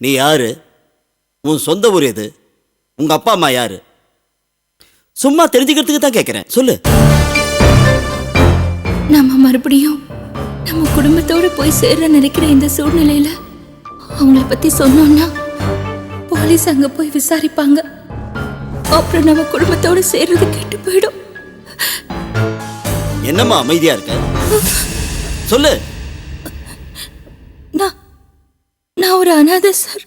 நீ யாரு? உன் சொந்த ஊர் எது? உங்க அப்பா அம்மா யாரு? சும்மா தெரிஞ்சுக்கிறதுக்கு தான் கேட்கிறேன், சொல்லு. நம்ம மறுபடியும் நம்ம குடும்பத்தோட போய் சேர நினைக்கிற இந்த சூழ்நிலையில அவங்கள பத்தி சொன்னோம்னா போலீஸ் அங்க போய் விசாரிப்பாங்க. அப்புறம் நம்ம குடும்பத்தோட சேர்றது கெட்டு போயிடும். என்னம்மா அமைதியா இருக்க? சொல்லு. நான் ஒரு அனாதை சார்.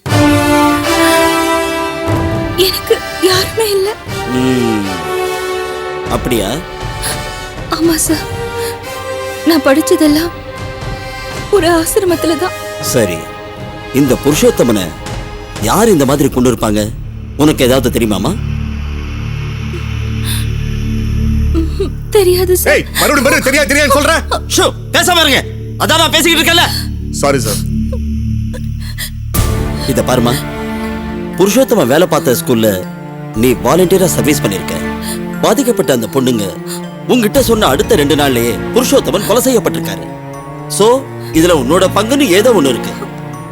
எனக்கு யாருமே இல்லை. அப்படியா? ஆமா சார். நான் படிச்சதெல்லாம் ஒரு ஆசிரமத்துல தான். சரி, இந்த புருஷோத்தமனை யார் இந்த மாதிரி கொண்டு இருப்பாங்க? உனக்கு ஏதாவது தெரியுமாமா? தெரியாது சார். மறுபடியும் தெரியாது சொல்றேன். ஷோ, பேசாம இருங்க. அதான் நான் பேசிக்கிட்டு இருக்கேன்ல. Sorry sir. இத பாருமா, புருஷோத்தம வேலை பார்த்த ஸ்கூல்ல நீ வாலண்டியரா சர்வீஸ் பண்ணிருக்க. பாதிக்கப்பட்ட அந்த பொண்ணுங்க உங்ககிட்ட சொன்ன அடுத்த 2 நாள்லயே புருஷோத்தமன் கொலை செய்யப்பட்டிருக்காரு. சோ இதுல உன்னோட பங்குன்னு ஏதோ ஒண்ணு இருக்கு.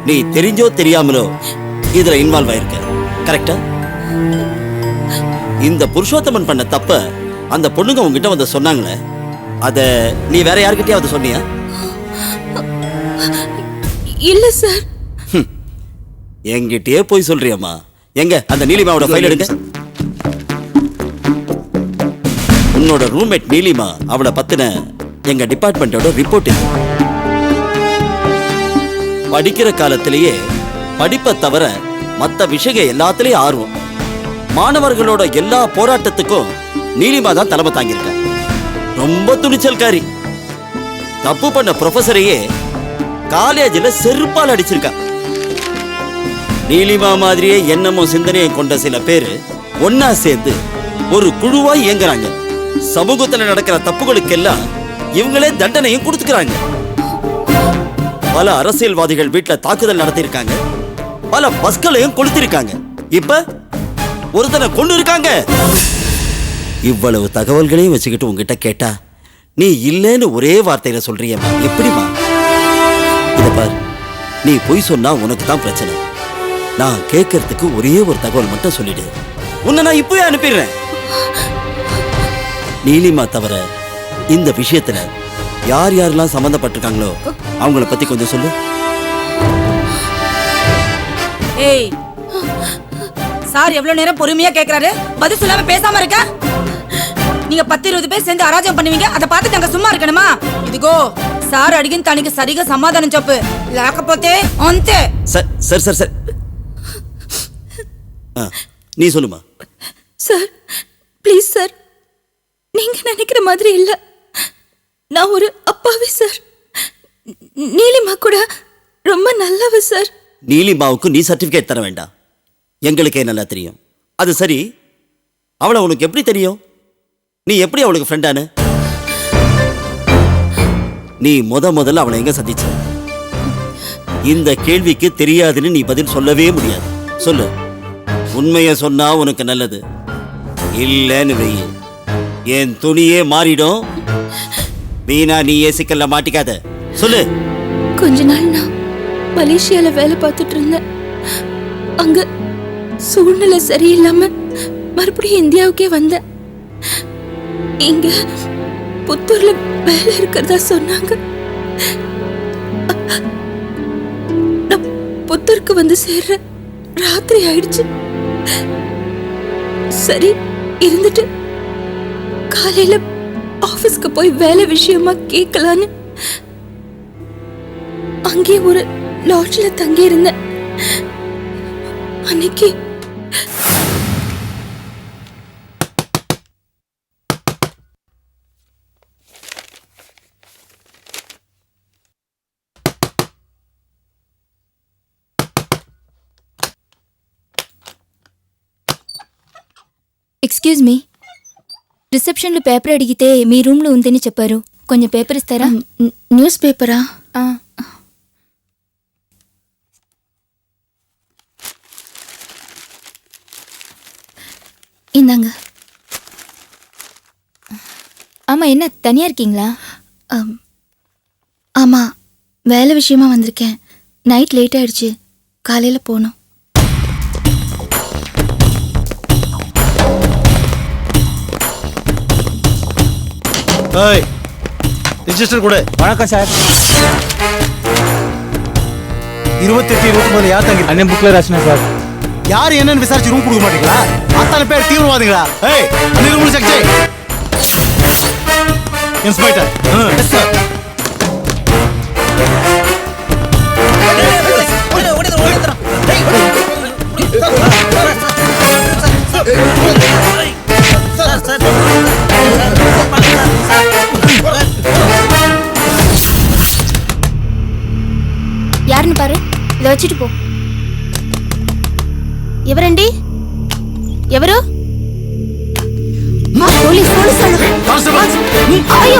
நீ தெரிஞ்சோ தெரியாமலோ இதுல இன்வால்வ் ஆயிருக்க. கரெக்டா? இந்த புருஷோத்தமன் பண்ண தப்ப அந்த பொண்ணுங்க உங்ககிட்ட வந்து சொன்னாங்களே, அத நீ வேற யார்கிட்டயாவது சொன்னியா? இல்ல சார். என்கிட்டயே போய் சொல்றியம்மா. எங்க அந்த நீலிமாவோட ஃபைல் எடுங்க. உன்னோட ரூம்மேட் நீலிமா, அவளை பத்தின எங்க டிபார்ட்மெண்டோட ரிப்போர்ட் இது. படிக்கிற காலத்திலேயே படிப்பை தவிர மற்ற விஷயம் எல்லாத்திலையும் ஆர்வம். மாணவர்களோட எல்லா போராட்டத்துக்கும் நீலிமா தான் தலைமை தாங்கியிருக்க. ரொம்ப துணிச்சல்காரி. தப்பு பண்ண ப்ரொஃபஸரையே காலேஜில் செருப்பால் அடிச்சிருக்கா. நீலிமா மாதிரியே எண்ணமும் சிந்தனையும் கொண்ட சில பேரு ஒன்னா சேர்ந்து ஒரு குழுவாய் இயங்குறாங்க. சமூகத்துல நடக்கிற தப்புகளுக்கெல்லாம் இவங்களே தண்டனையும் கொடுத்துக்கிறாங்க. பல அரசியல்வாதிகள் வீட்டுல தாக்குதல் நடத்திருக்காங்க. பல பஸ்களையும் கொளுத்திருக்காங்க. இப்ப ஒருத்தனை கொண்டு இருக்காங்க. இவ்வளவு தகவல்களையும் வச்சுக்கிட்டு உங்ககிட்ட கேட்டா நீ இல்லைன்னு ஒரே வார்த்தையில சொல்றியம்மா. எப்படிமா? இத பார், நீ பொய் சொன்னா உனக்கு தான் பிரச்சனை. நான் கேட்கறதுக்கு ஒரே ஒரு தகவல் மட்டும் சொல்லிடு. உன்னை நான் இப்பவே அனுப்பிடுறேன். நீலிமா தவிர இந்த விஷயத்துல யார் யாரெல்லாம் சம்பந்தப்பட்டிருக்காங்களோ அவங்கள பத்தி கொஞ்சம் சொல்லு. ஏய், சார் எவ்வளவு நேரம் பொறுமையா கேக்குறாரு, பதில் சொல்லாம பேசாம இருக்க? நீங்க 10-20 பேர் சேர்ந்து அராஜகம் பண்ணுவீங்க, அதை பார்த்து நாங்க சும்மா இருக்கணுமா? இதுகோ సార్ అడిగిన దానికి సరిగా సమాధానం చెప్పు, లేకపోతే అంతే. సరే సరే సరే நீ சொல்லுமா. சார் ப்ளீஸ் சார், நீங்க நினைக்கிற மாதிரி இல்ல. நான் ஒரு அப்பாவி சார். நீலிமா கூட ரொம்ப நல்லவ சார். நீலிமாவுக்கு நீ சர்டிபிகேட் தர வேண்டாம், எங்களுக்கே நல்லா தெரியும். அது சரி, அவளை உனக்கு எப்படி தெரியும்? நீ எப்படி அவளுக்கு ஃப்ரெண்டானு? நீ முதல்ல அவளை எங்க சந்திச்ச? இந்த கேள்விக்கு தெரியாதுன்னு நீ பதில் சொல்லவே முடியாது. சொல்லு. உண்மையை சொன்னா உனக்கு நல்லது. இல்லன்னு வெய்ய, என் துணியே மாறிடும். வீணா நீயே சிக்கல்ல மாட்டிக்காத. சொல்லு. கொஞ்ச நாள் நான் மலேசியால வேலை பார்த்துட்டு இருந்தேன். அங்க சூழ்நிலை சரியில்லாம மறுபடியும் இந்தியாவுக்கே வந்தேன். இங்க புத்தூர்ல வேலை இருக்கிறதா சொன்னாங்க. நான் புத்தூருக்கு வந்து சேர்ற ராத்திரி ஆயிடுச்சு. சரி இருந்துட்டு காலையில ஆபீஸ்க்கு போய் வேலை விஷயமா கேட்கலான்னு அங்கே ஒரு லாட்ஜ்ல தங்கி இருந்தேன். அன்னைக்கு ఎక్స్క్యూజ్ మీ, రిసెప్షన్లో పేపర్ అడిగితే మీ రూమ్లో ఉందని చెప్పారు. కొంచెం పేపర్ ఇస్తారా? న్యూస్ పేపరా? இந்தாங்க. ஆமாம், என்ன தனியாக இருக்கீங்களா? ஆமாம், வேலை விஷயமா வந்திருக்கேன். நைட் லேட் ஆயிடுச்சு. காலையில போகணும். ஏய் ரிஜிஸ்டர் கொடு. வணக்கம் சார். 28 29 யார் தங்கி அண்ணன் புக்ல ராசினா சார். யார் என்னன்னு விசாரிச்சு ரூம் கொடுக்க மாட்டீங்களா? அத்தனை பேர் தீவிரவாதிகளா? ஏய் அந்த ரூம் செக் செய். இன்ஸ்பெக்டர். Yes sir. யாருன்னு பாரு, இதை வச்சுட்டு போ. ఎవరండి? ఎవరు? పోలీస్ పోలీస్ వాళ్ళు. కానిస్టేబుల్స్. అయ్యో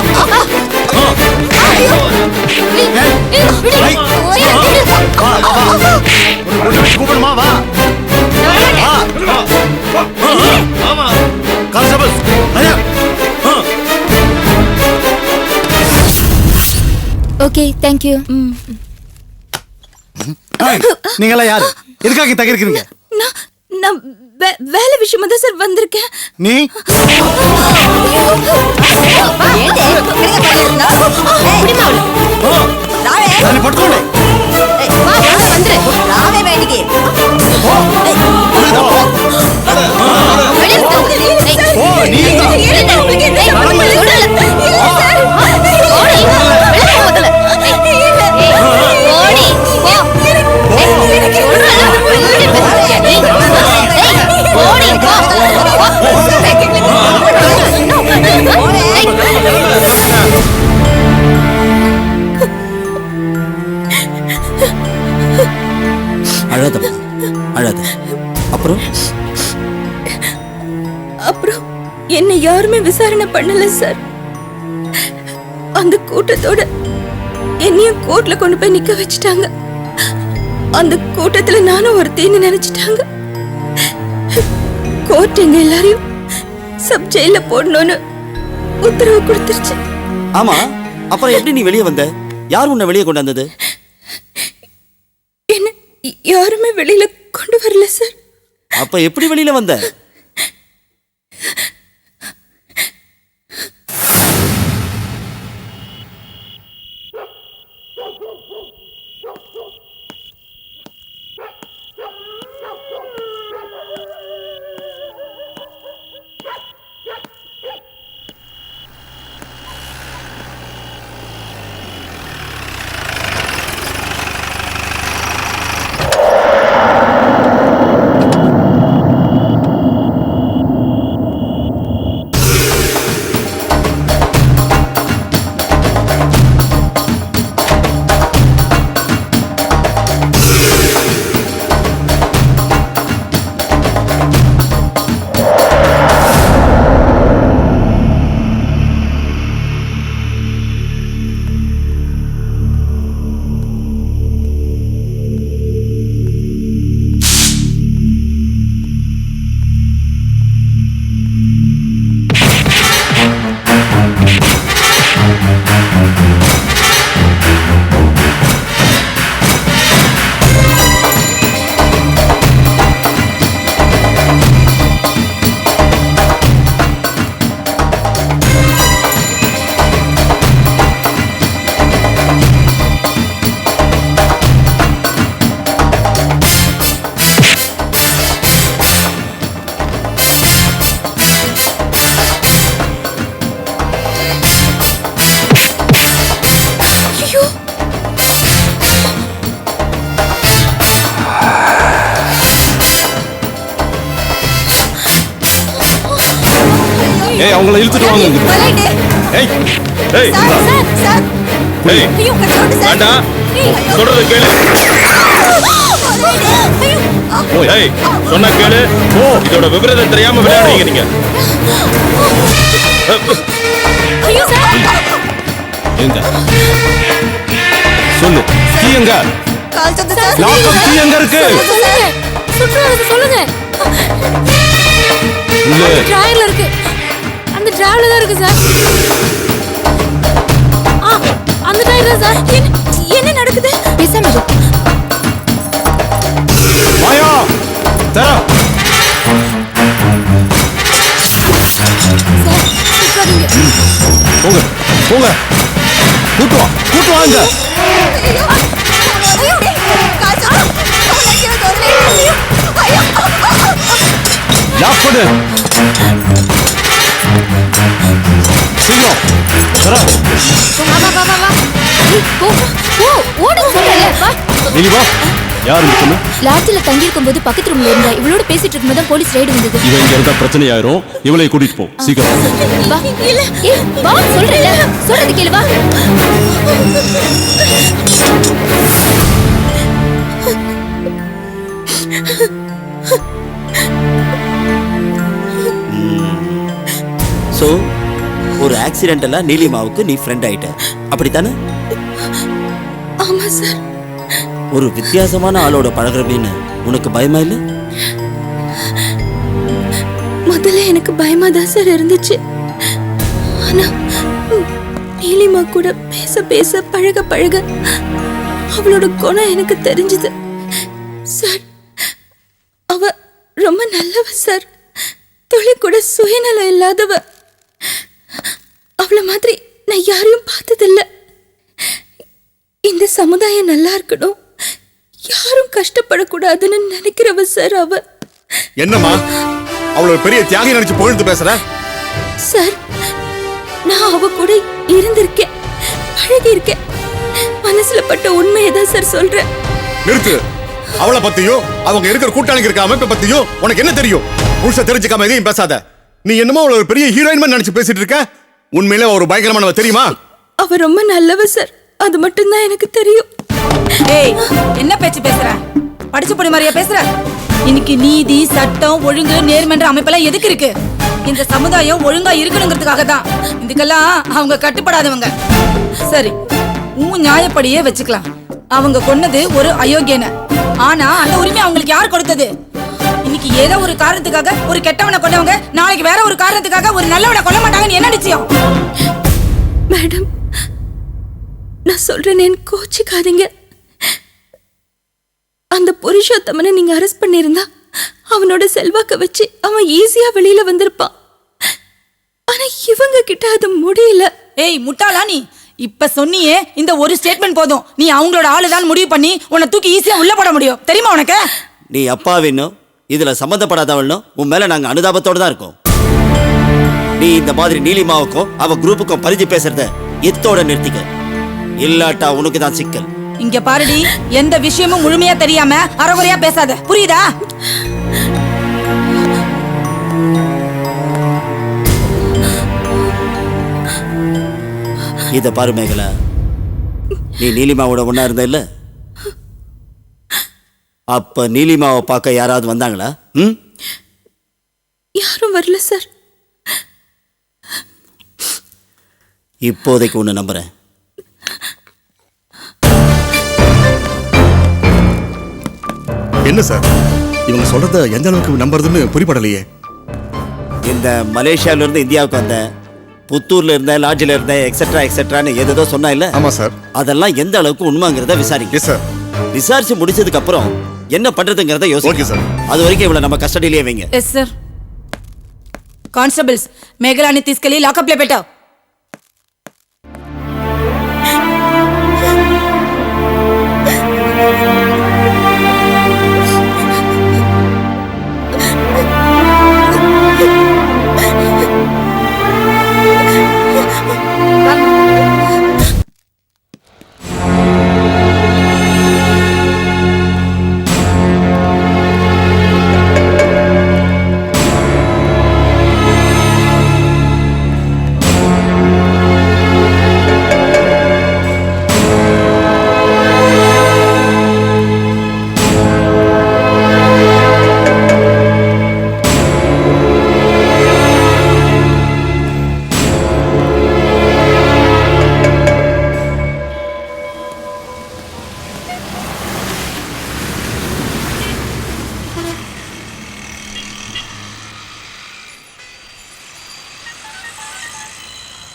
கூப்பிடுமா வா. கான்ஸ்டபிள்ஸ் ஐயா. Okay thank you. நீங்களா யாரு? எதுக்காக தகிருக்கீங்க? நான் வேலை விஷயமா தான் சார் வந்திருக்கேன். நீ దాన్ని పట్టుకోండి. அழாதம்மா அழாத. அப்புறம் அப்புறம் என்ன யாருமே விசாரணை பண்ணல சார். அந்த கூட்டத்தோட என்னையும் கோர்ட்ல கொண்டு போய் நிக்க வச்சுட்டாங்க. அந்த கூட்டத்துல நானும் ஒருத்தேன்னு நினைச்சிட்டாங்க. கோர்ட் எங்க எல்லாரையும் சப் ஜெயில போடணும்னு உத்தரவு கொடுத்துருச்சு. ஆமா, அப்புறம் எப்படி நீ வெளியே வந்த? யார் உன்னை வெளியே கொண்டு வந்தது? என்ன யாருமே வெளியில கொண்டு வரல சார். அப்ப எப்படி வெளியில வந்த? ஏய் அவங்கள இழுத்துட்டு வாங்க. ஏய் ஏய் ஏய் வேண்டாம், சொல்றத கேளு. ஏய் சொன்னா கேளு. இதோட விவரத்தை தெரியாம விளையாடுறீங்க நீங்க. எங்க சொல்லு, கீ எங்க? லாக்கப் கீ எங்க இருக்கு? சொல்லுங்க. இல்ல டிராயர்ல இருக்கு. அந்த டிராயர்ல தான் இருக்கு சார். அந்த டிராயர் தான் சார். என்ன நடக்குது? பேசாம இரு. போங்க கூட்டு வாங்க லாக் பண்ணு சீக்கிரம் சரா நீலி வா யார் சொன்ன லாட்ஜில் தங்கி இருக்கும்போது பக்கத்து ரூம்ல இருந்தா இவளோட பேசிட்டு இருக்கும்போது தான் போலீஸ் ரைடு வந்தது. இவன் இங்க இருந்தா பிரச்சனை ஆயிரும் இவளை கூட்டிட்டு போ சீக்கிரம் வா ஏய் வா சொல்றேன்ல சொல்றது கேளு வா. சோ ஒரு ஆக்சிடென்டலா நீலிமாவுக்கு நீ ஃப்ரெண்ட் ஆயிட்ட அப்படித்தானே? ஆமா சார். ஒரு வித்தியாசமான ஆளோட பழகுறபின்னு உனக்கு பயமா இல்ல? முதல்ல எனக்கு பயமா தான் சார் இருந்துச்சு. ஆனா நீலிமா கூட பேச பேச பழக பழக அவளோட குணம் எனக்கு தெரிஞ்சது சார். அவ ரொம்ப நல்லவ சார். துளி கூட சுயநலம் இல்லாதவ. அவள மாதிரி நான் யாரையும் பார்த்ததில்ல. இந்த சமுதாயம் நல்லா இருக்கணும், யாரும் கஷ்டப்படக்கூடாதுன்னு நினைக்கிறவ சார் அவ. என்னம்மா அவ்வளவு பெரிய தியாகி நினைச்சு போயிட்டு பேசுற? சார் நான் அவ கூட இருந்திருக்கேன், பழகி இருக்கேன். மனசுல பட்ட உண்மையை தான் சார் சொல்றேன். நிறுத்து. அவளை பத்தியும் அவங்க இருக்கிற கூட்டாளிங்க இருக்க அமைப்பை பத்தியும் உனக்கு என்ன தெரியும்? முழுசா தெரிஞ்சுக்காம எதையும் பேசாத. நீ என்னமோ அவளை ஒரு பெரிய ஹீரோயின் நினைச்சு பேசிட்டு இருக்க. உண்மையிலே ஒரு பயங்கரமானவ தெரியுமா? அவ ரொம்ப நல்லவ சார், அது மட்டும் தான் எனக்கு தெரியும். ஏய் என்ன பேச்சு பேசுற? படிச்சு பொடி மாதிரியா பேசுற? இன்னைக்கு நீதி சட்டம் ஒழுங்கு நேர்மன்ற அமைப்பெல்லாம் எதுக்கு இருக்கு? இந்த சமுதாயம் ஒழுங்கா இருக்கணுங்கிறதுக்காக தான். இதுக்கெல்லாம் அவங்க கட்டுப்படாதவங்க. சரி உன் நியாயப்படியே வச்சுக்கலாம். அவங்க கொன்னது ஒரு அயோக்கியனை. ஆனா அந்த உரிமை அவங்களுக்கு யார் கொடுத்தது? இன்னைக்கு ஏதோ ஒரு காரணத்துக்காக ஒரு கெட்டவனை கொன்னவங்க நாளைக்கு வேற ஒரு காரணத்துக்காக ஒரு நல்லவனை கொல்ல மாட்டாங்கன்னு என்ன நிச்சயம்? மேடம் நான் சொல்றேன், கோச்சிக்காதீங்க. அந்த புருஷோத்தமனை நீங்க அரெஸ்ட் பண்ணிருந்தா அவனோட செல்வாக்க வச்சு அவன் ஈஸியா வெளியில வந்திருப்பான். ஆனா இவங்க கிட்ட அது முடியல. ஏய் முட்டாளா நீ! இப்ப சொன்னியே இந்த ஒரு ஸ்டேட்மெண்ட் போதும், நீ அவங்களோட ஆளுதான் முடிவு பண்ணி உன்னை தூக்கி ஈஸியா உள்ள போட முடியும். தெரியுமா உனக்கு? நீ அப்பாவின்னும் இதுல சம்பந்தப்படாதவளும் உன் மேல நாங்க அனுதாபத்தோட தான் இருக்கோம். நீ இந்த மாதிரி நீலிமாவுக்கும் அவ குரூப்புக்கும் பரிஞ்சு பேசுறத எத்தோட நிறுத்திக்க. இல்லாட்டா உனக்கு தான் சிக்கல். இங்க பாருடி, எந்த விஷயமும் முழுமையா தெரியாம அறகுறையா பேசாத, புரியுதா? இத பாரு மேகலா, நீ நீலிமாவோட ஒண்ணா இருந்த இல்ல? அப்ப நீலிமாவை பார்க்க யாராவது வந்தாங்களா? யாரும் வரல சார். இப்போதைக்கு ஒண்ணு நம்புறேன். என்ன சார் இவங்க சொல்றத எந்த அளவுக்கு நம்புறதுன்னு புரியப்படலையே. இந்த மலேசியால இருந்து இந்தியாவுக்கு வந்த, புத்தூர்ல இருந்த, லாட்ஜில் இருந்த எக்ஸெட்ரா எக்ஸெட்ரான்னு ஏதோ சொன்னா இல்ல? ஆமா சார். அதெல்லாம் எந்த அளவுக்கு உண்மைங்கிறத விசாரிக்க. Yes sir. விசாரிச்சு முடிச்சதுக்கு அப்புறம் என்ன பண்றதுங்கிறத ஓகே யோசிக்க சார். அது வரைக்கும் இவ்வளவு நம்ம கஸ்டடியிலே வைங்க. Yes sir. కానిస్టేబుల్స్ మేఘలాని తీసుకెళ్లి లాకప్ లో పెట్టావు.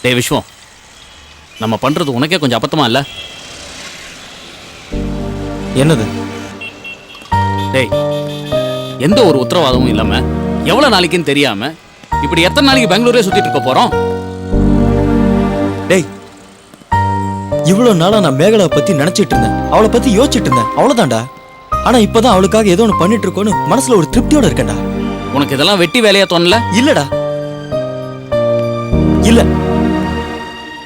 டே விஸ்வம், நம்ம பண்றது உனக்கே கொஞ்சம் அபத்தமா இல்ல? என்னது? டேய், எந்த ஒரு உத்தரவாதமும் இல்லாம எவ்வளவு நாளைக்குன்னு தெரியாம இப்படி எத்தனை நாளைக்கு பெங்களூரே சுத்திட்டு இருக்க போறோம்? டேய் இவ்வளவு நாளா நான் மேகலாவை பத்தி நினைச்சிட்டு இருந்தேன், அவளை பத்தி யோசிச்சுட்டு இருந்தேன், அவ்வளவுதான்டா. ஆனா இப்பதான் அவளுக்காக ஏதோ ஒண்ணு பண்ணிட்டு இருக்கோன்னு மனசுல ஒரு திருப்தியோட இருக்கேன்டா. உனக்கு இதெல்லாம் வெட்டி வேலையா தோணல? இல்லடா, இல்ல.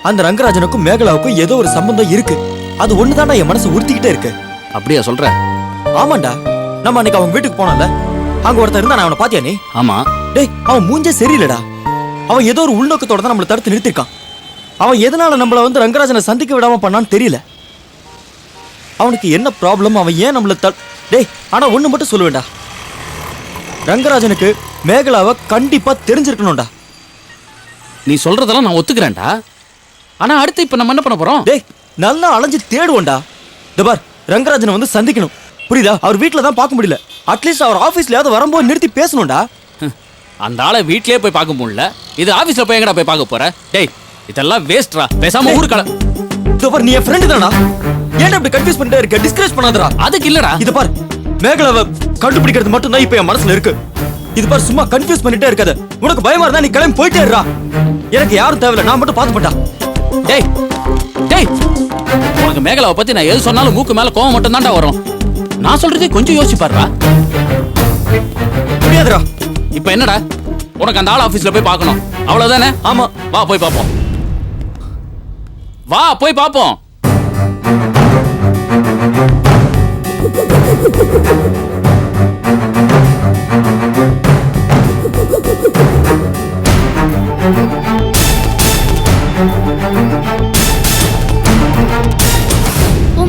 அந்த ரங்கராஜனுக்கும் மேகலாவுக்கும் ஏதோ ஒரு சம்பந்தம் இருக்கு. அது ஒண்ணுதான்டா என் மனசு உறுத்திக்கிட்டே இருக்கு. அப்படியா சொல்ற? ஆமாண்டா, நம்ம அன்னைக்கு அவன் வீட்டுக்கு போனோம்ல, அங்க ஒருத்தர் இருந்தா, நான் அவனை பாத்தியா நீ? ஆமா. டேய், அவன் மூஞ்சே சரியில்லடா. அவன் ஏதோ ஒரு உள்நோக்கத்தோட தான் நம்மளை தடுத்து நிறுத்திருக்கான். அவன் எதனால நம்மள வந்து ரங்கராஜனை சந்திக்க விடாம பண்ணான்னு தெரியல. அவனுக்கு என்ன ப்ராப்ளம், அவன் ஏன் நம்மள டேய், ஆனா ஒண்ணு மட்டும் சொல்லுவேன்டா, ரங்கராஜனுக்கு மேகலாவை கண்டிப்பா தெரிஞ்சிருக்கணும்டா. நீ சொல்றதெல்லாம் நான் ஒத்துக்கிறேன்டா. ஆனா அடுத்து இப்ப நம்ம என்ன பண்ண போறோம்? டேய், நல்லா அலைஞ்சு தேடுவோம்டா. பார், ரங்கராஜனை வந்து சந்திக்கணும், புரியுதா? அவர் வீட்டுல தான் பார்க்க முடியல, அட்லீஸ்ட் அவர் ஆபீஸ்லயாவது வரும்போது நிறுத்தி பேசணும்டா. அந்த ஆளை வீட்லயே போய் பார்க்க முடியல, இது ஆபீஸ்ல போய் எங்கடா போய் பார்க்க போற? டேய், இதெல்லாம் வேஸ்ட்ரா. பேசாம ஊருக்கு பார், நீ என் ஃப்ரெண்ட் தானா? ஏன்டா இப்படி கன்ஃபியூஸ் பண்ணிட்டே இருக்க? டிஸ்கரேஜ் பண்ணாதடா. அதுக்கு இல்லடா. இது பார், மேகலாவை கண்டுபிடிக்கிறது மட்டும் தான் இப்ப என் மனசுல இருக்கு. இது பார், சும்மா கன்ஃபியூஸ் பண்ணிட்டே இருக்காத. உனக்கு பயமா இருந்தா நீ கிளம்பி போயிட்டே இருடா. எனக்கு யாரும் தேவையில்ல, நான் மட்டும் பார்த்து போட்டா. டேய் டேய், உனக்கு மேகலாவை பத்தி நான் எது சொன்னாலும் மூக்கு மேல கோவம் மட்டும் தான்டா வரும். நான் சொல்றதே கொஞ்சம் யோசிச்சு பாருடா. முடியாதுடா. இப்ப என்னடா, உனக்கு அந்த ஆள் ஆபீஸ்ல போய் பார்க்கணும், அவ்வளவுதானே? ஆமா, வா போய் பார்ப்போம். வா போய் பார்ப்போம்.